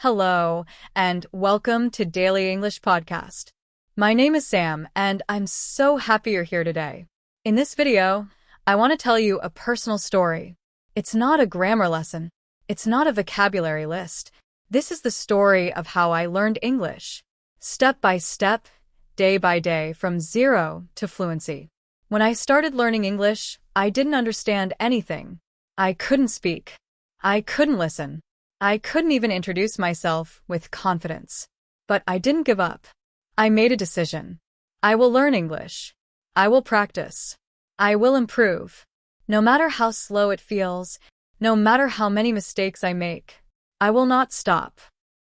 Hello, and welcome to Daily English Podcast. My name is Sam, and I'm so happy you're here today. In this video, I want to tell you a personal story. It's not a grammar lesson. It's not a vocabulary list. This is the story of how I learned English. Step by step, day by day, from zero to fluency. When I started learning English, I didn't understand anything. I couldn't speak. I couldn't listen. I couldn't even introduce myself with confidence. But I didn't give up. I made a decision. I will learn English. I will practice. I will improve. No matter how slow it feels, no matter how many mistakes I make, I will not stop.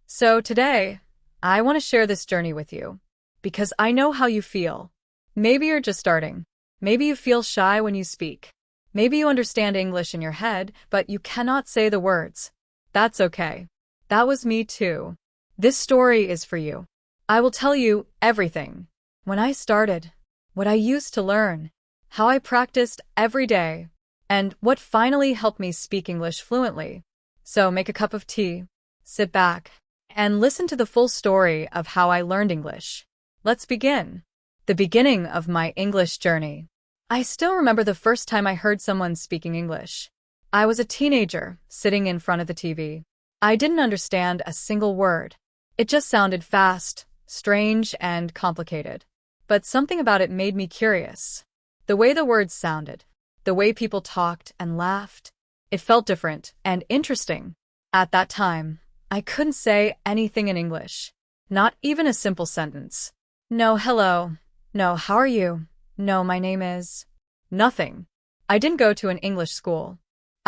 So today, I want to share this journey with you, because I know how you feel. Maybe you're just starting. Maybe you feel shy when you speak. Maybe you understand English in your head, but you cannot say the words. That's okay. That was me too. This story is for you. I will tell you everything. When I started, what I used to learn, how I practiced every day, and what finally helped me speak English fluently. So make a cup of tea, sit back, and listen to the full story of how I learned English. Let's begin. The beginning of my English journey. I still remember the first time I heard someone speaking English. I was a teenager, sitting in front of the TV. I didn't understand a single word. It just sounded fast, strange, and complicated. But something about it made me curious. The way the words sounded, the way people talked and laughed, it felt different and interesting. At that time, I couldn't say anything in English. Not even a simple sentence. No, hello. No, how are you? No, my name is... Nothing. I didn't go to an English school.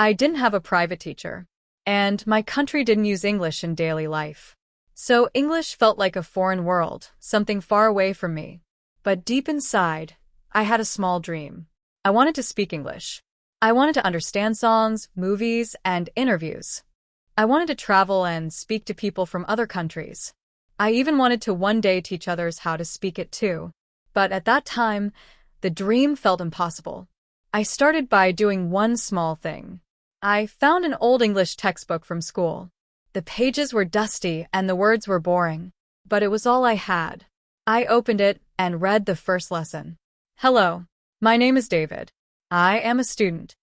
I didn't have a private teacher, and my country didn't use English in daily life. So English felt like a foreign world, something far away from me. But deep inside, I had a small dream. I wanted to speak English. I wanted to understand songs, movies, and interviews. I wanted to travel and speak to people from other countries. I even wanted to one day teach others how to speak it too. But at that time, the dream felt impossible. I started by doing one small thing. I found an old English textbook from school. The pages were dusty and the words were boring, but it was all I had. I opened it and read the first lesson. Hello, my name is David. I am a student.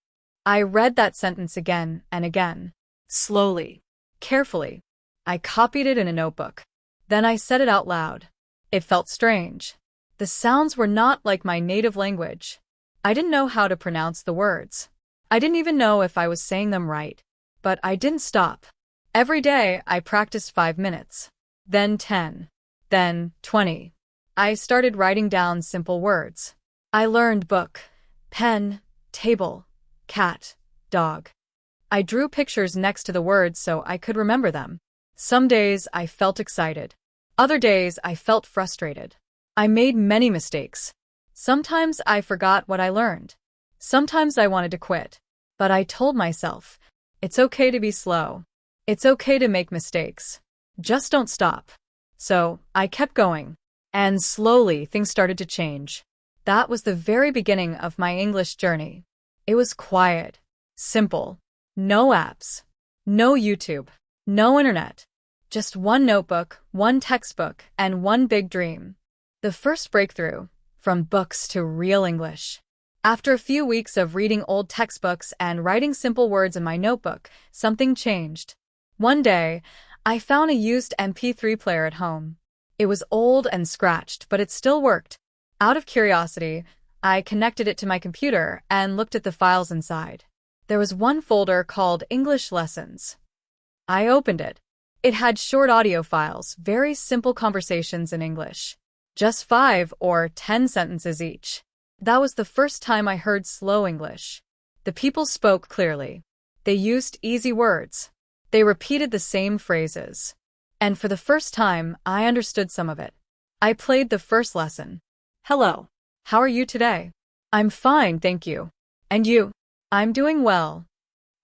I read that sentence again and again. Slowly, carefully. I copied it in a notebook. Then I said it out loud. It felt strange. The sounds were not like my native language. I didn't know how to pronounce the words. I didn't even know if I was saying them right. But I didn't stop. Every day, I practiced 5 minutes. Then 10. Then 20. I started writing down simple words. I learned book, pen, table, cat, dog. I drew pictures next to the words so I could remember them. Some days, I felt excited. Other days, I felt frustrated. I made many mistakes. Sometimes I forgot what I learned. Sometimes I wanted to quit. But I told myself, it's okay to be slow. It's okay to make mistakes. Just don't stop. So, I kept going. And slowly, things started to change. That was the very beginning of my English journey. It was quiet, simple, no apps, no YouTube, no internet. Just one notebook, one textbook, and one big dream. The first breakthrough. From books to real English. After a few weeks of reading old textbooks and writing simple words in my notebook, something changed. One day, I found a used MP3 player at home. It was old and scratched, but it still worked. Out of curiosity, I connected it to my computer and looked at the files inside. There was one folder called English Lessons. I opened it. It had short audio files, very simple conversations in English. Just 5 or 10 sentences each. That was the first time I heard slow English. The people spoke clearly. They used easy words. They repeated the same phrases. And for the first time, I understood some of it. I played the first lesson. Hello. How are you today? I'm fine, thank you. And you? I'm doing well.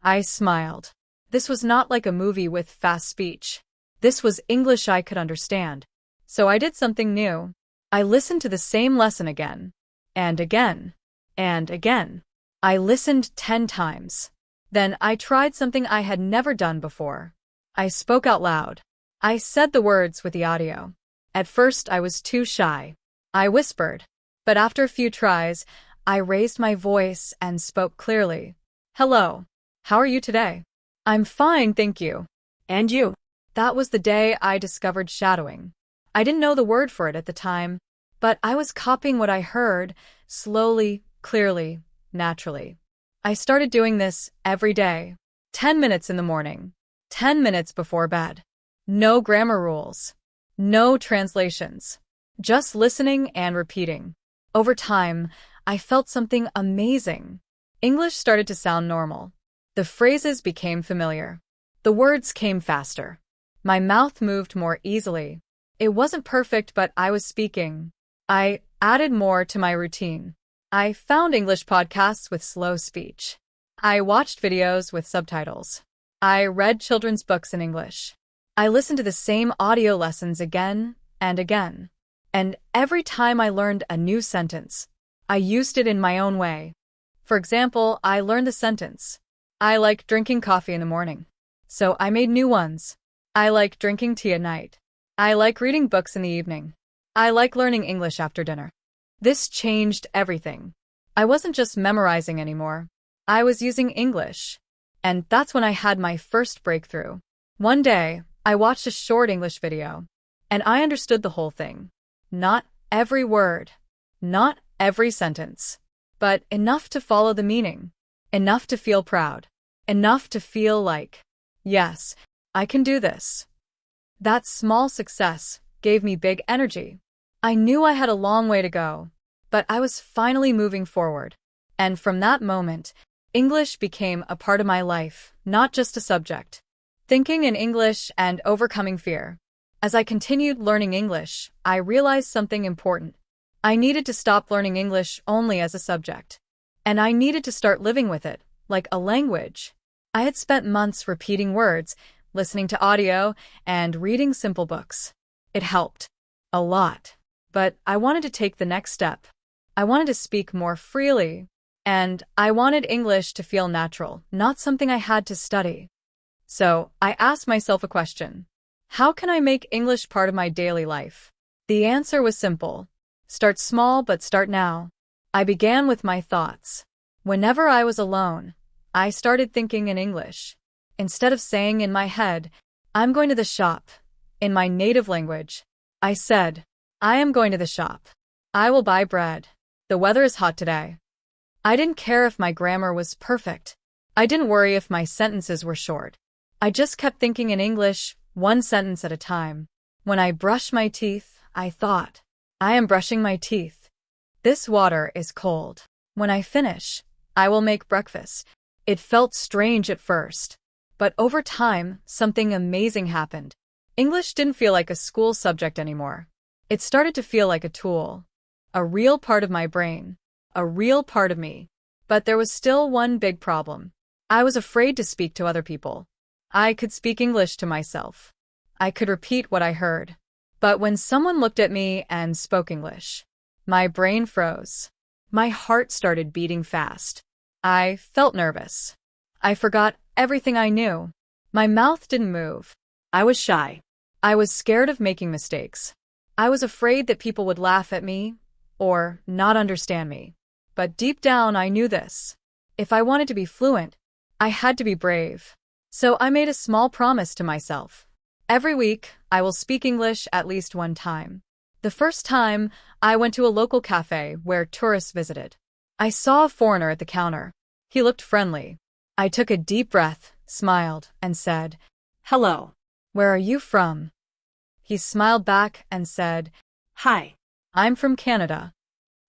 I smiled. This was not like a movie with fast speech. This was English I could understand. So I did something new. I listened to the same lesson again, and again, and again. I listened 10 times. Then I tried something I had never done before. I spoke out loud. I said the words with the audio. At first, I was too shy. I whispered. But after a few tries, I raised my voice and spoke clearly. Hello. How are you today? I'm fine, thank you. And you? That was the day I discovered shadowing. I didn't know the word for it at the time, but I was copying what I heard, slowly, clearly, naturally. I started doing this every day. 10 minutes in the morning. 10 minutes before bed. No grammar rules. No translations. Just listening and repeating. Over time, I felt something amazing. English started to sound normal. The phrases became familiar. The words came faster. My mouth moved more easily. It wasn't perfect, but I was speaking. I added more to my routine. I found English podcasts with slow speech. I watched videos with subtitles. I read children's books in English. I listened to the same audio lessons again and again. And every time I learned a new sentence, I used it in my own way. For example, I learned the sentence, I like drinking coffee in the morning. So I made new ones. I like drinking tea at night. I like reading books in the evening. I like learning English after dinner. This changed everything. I wasn't just memorizing anymore. I was using English. And that's when I had my first breakthrough. One day, I watched a short English video, and I understood the whole thing. Not every word, not every sentence, but enough to follow the meaning, enough to feel proud, enough to feel like, yes, I can do this. That small success gave me big energy. I knew I had a long way to go, but I was finally moving forward. And from that moment, English became a part of my life, not just a subject. Thinking in English and overcoming fear. As I continued learning English, I realized something important. I needed to stop learning English only as a subject. And I needed to start living with it, like a language. I had spent months repeating words, listening to audio, and reading simple books. It helped. A lot. But I wanted to take the next step. I wanted to speak more freely. And I wanted English to feel natural, not something I had to study. So I asked myself a question. How can I make English part of my daily life? The answer was simple. Start small, but start now. I began with my thoughts. Whenever I was alone, I started thinking in English. Instead of saying in my head, I'm going to the shop, in my native language, I said, I am going to the shop. I will buy bread. The weather is hot today. I didn't care if my grammar was perfect. I didn't worry if my sentences were short. I just kept thinking in English, one sentence at a time. When I brush my teeth, I thought, I am brushing my teeth. This water is cold. When I finish, I will make breakfast. It felt strange at first. But over time, something amazing happened. English didn't feel like a school subject anymore. It started to feel like a tool. A real part of my brain. A real part of me. But there was still one big problem. I was afraid to speak to other people. I could speak English to myself. I could repeat what I heard. But when someone looked at me and spoke English, my brain froze. My heart started beating fast. I felt nervous. I forgot everything I knew. My mouth didn't move. I was shy. I was scared of making mistakes. I was afraid that people would laugh at me or not understand me. But deep down, I knew this. If I wanted to be fluent, I had to be brave. So I made a small promise to myself. Every week, I will speak English at least one time. The first time, I went to a local cafe where tourists visited. I saw a foreigner at the counter. He looked friendly. I took a deep breath, smiled, and said, Hello. Where are you from? He smiled back and said, Hi. I'm from Canada.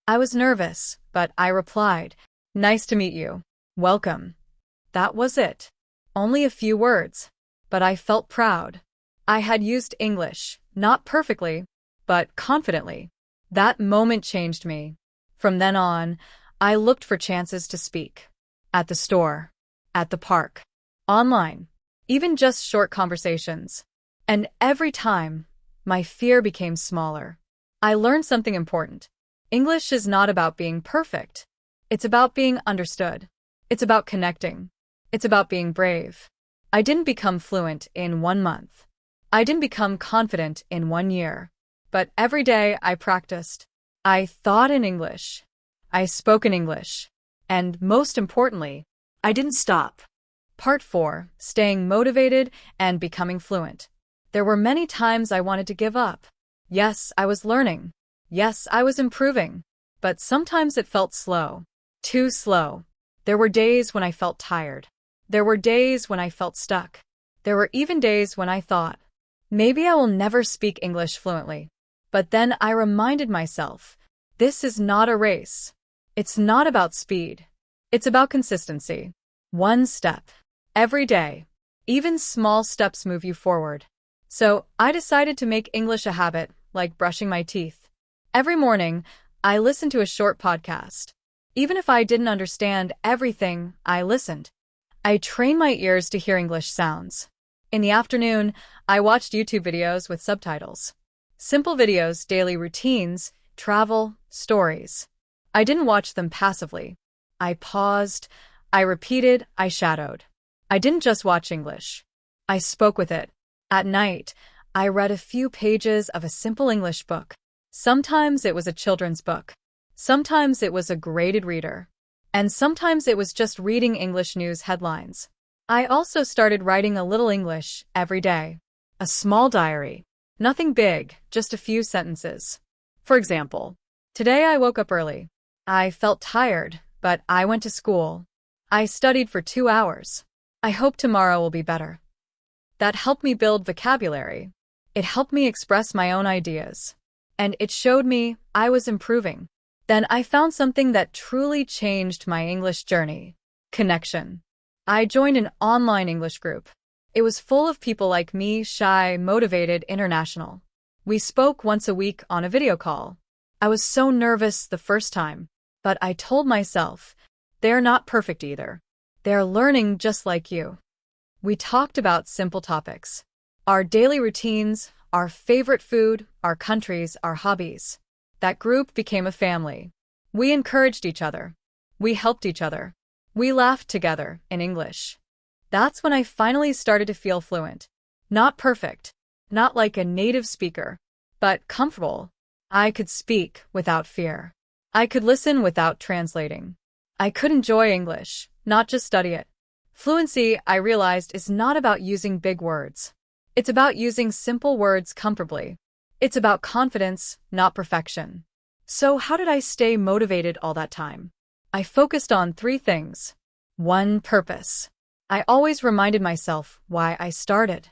I was nervous, but I replied, Nice to meet you. Welcome. That was it. Only a few words. But I felt proud. I had used English, not perfectly, but confidently. That moment changed me. From then on, I looked for chances to speak. At the store, at the park, online, even just short conversations. And every time, my fear became smaller. I learned something important. English is not about being perfect. It's about being understood. It's about connecting. It's about being brave. I didn't become fluent in 1 month. I didn't become confident in 1 year, but every day I practiced. I thought in English. I spoke in English. And most importantly, I didn't stop. Part 4, Staying Motivated and Becoming Fluent. There were many times I wanted to give up. Yes, I was learning. Yes, I was improving. But sometimes it felt slow. Too slow. There were days when I felt tired. There were days when I felt stuck. There were even days when I thought, maybe I will never speak English fluently. But then I reminded myself, this is not a race. It's not about speed. It's about consistency. One step. Every day. Even small steps move you forward. So I decided to make English a habit, like brushing my teeth. Every morning, I listened to a short podcast. Even if I didn't understand everything, I listened. I trained my ears to hear English sounds. In the afternoon, I watched YouTube videos with subtitles. Simple videos, daily routines, travel, stories. I didn't watch them passively. I paused, I repeated, I shadowed. I didn't just watch English. I spoke with it. At night, I read a few pages of a simple English book. Sometimes it was a children's book. Sometimes it was a graded reader. And sometimes it was just reading English news headlines. I also started writing a little English every day. A small diary. Nothing big, just a few sentences. For example, today I woke up early. I felt tired, but I went to school. I studied for 2 hours. I hope tomorrow will be better. That helped me build vocabulary. It helped me express my own ideas. And it showed me I was improving. Then I found something that truly changed my English journey. Connection. I joined an online English group. It was full of people like me, shy, motivated, international. We spoke once a week on a video call. I was so nervous the first time, but I told myself, they're not perfect either. They're learning just like you. We talked about simple topics. Our daily routines, our favorite food, our countries, our hobbies. That group became a family. We encouraged each other. We helped each other. We laughed together in English. That's when I finally started to feel fluent. Not perfect, not like a native speaker, but comfortable. I could speak without fear. I could listen without translating. I could enjoy English, not just study it. Fluency, I realized, is not about using big words. It's about using simple words comfortably. It's about confidence, not perfection. So how did I stay motivated all that time? I focused on 3 things. 1, purpose. I always reminded myself why I started.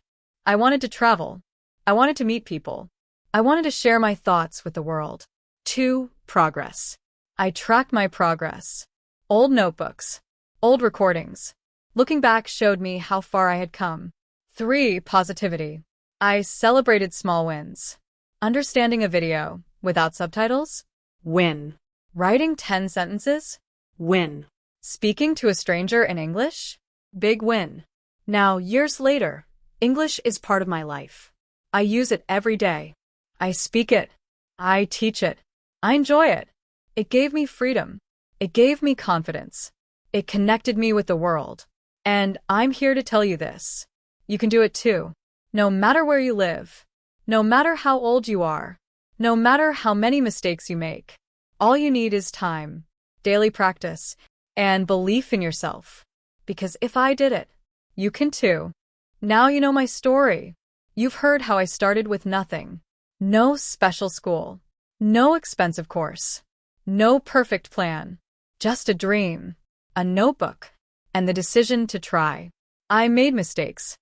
I wanted to travel. I wanted to meet people. I wanted to share my thoughts with the world. 2, progress. I tracked my progress. Old notebooks. Old recordings. Looking back showed me how far I had come. 3, positivity. I celebrated small wins. Understanding a video without subtitles? Win. Writing 10 sentences? Win. Speaking to a stranger in English? Big win. Now, years later, English is part of my life. I use it every day. I speak it. I teach it. I enjoy it. It gave me freedom. It gave me confidence. It connected me with the world. And I'm here to tell you this. You can do it too. No matter where you live. No matter how old you are. No matter how many mistakes you make. All you need is time, daily practice, and belief in yourself. Because if I did it, you can too. Now you know my story. You've heard how I started with nothing. No special school. No expensive course. No perfect plan. Just a dream, a notebook, and the decision to try. I made mistakes.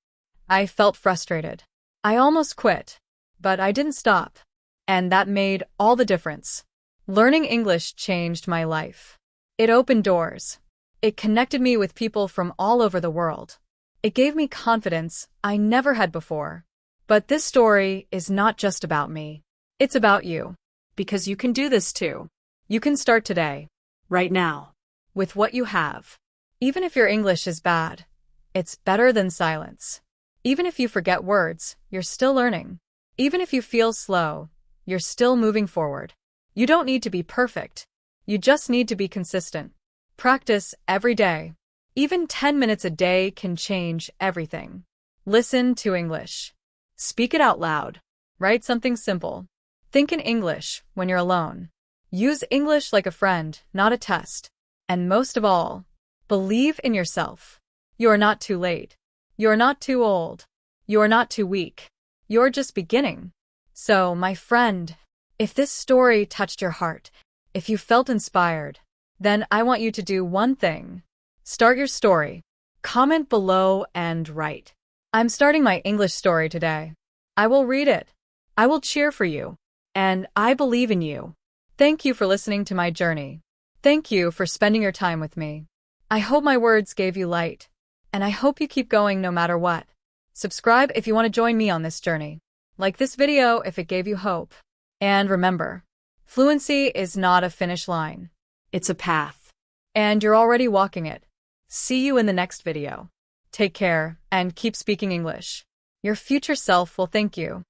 I felt frustrated. I almost quit. But I didn't stop. And that made all the difference. Learning English changed my life. It opened doors. It connected me with people from all over the world. It gave me confidence I never had before. But this story is not just about me. It's about you. Because you can do this too. You can start today. Right now. With what you have. Even if your English is bad, it's better than silence. Even if you forget words, you're still learning. Even if you feel slow, you're still moving forward. You don't need to be perfect. You just need to be consistent. Practice every day. Even 10 minutes a day can change everything. Listen to English. Speak it out loud. Write something simple. Think in English when you're alone. Use English like a friend, not a test. And most of all, believe in yourself. You are not too late. You are not too old. You are not too weak. You're just beginning. So, my friend, if this story touched your heart, if you felt inspired, then I want you to do one thing. Start your story. Comment below and write. I'm starting my English story today. I will read it. I will cheer for you. And I believe in you. Thank you for listening to my journey. Thank you for spending your time with me. I hope my words gave you light. And I hope you keep going no matter what. Subscribe if you want to join me on this journey. Like this video if it gave you hope. And remember, fluency is not a finish line. It's a path. And you're already walking it. See you in the next video. Take care and keep speaking English. Your future self will thank you.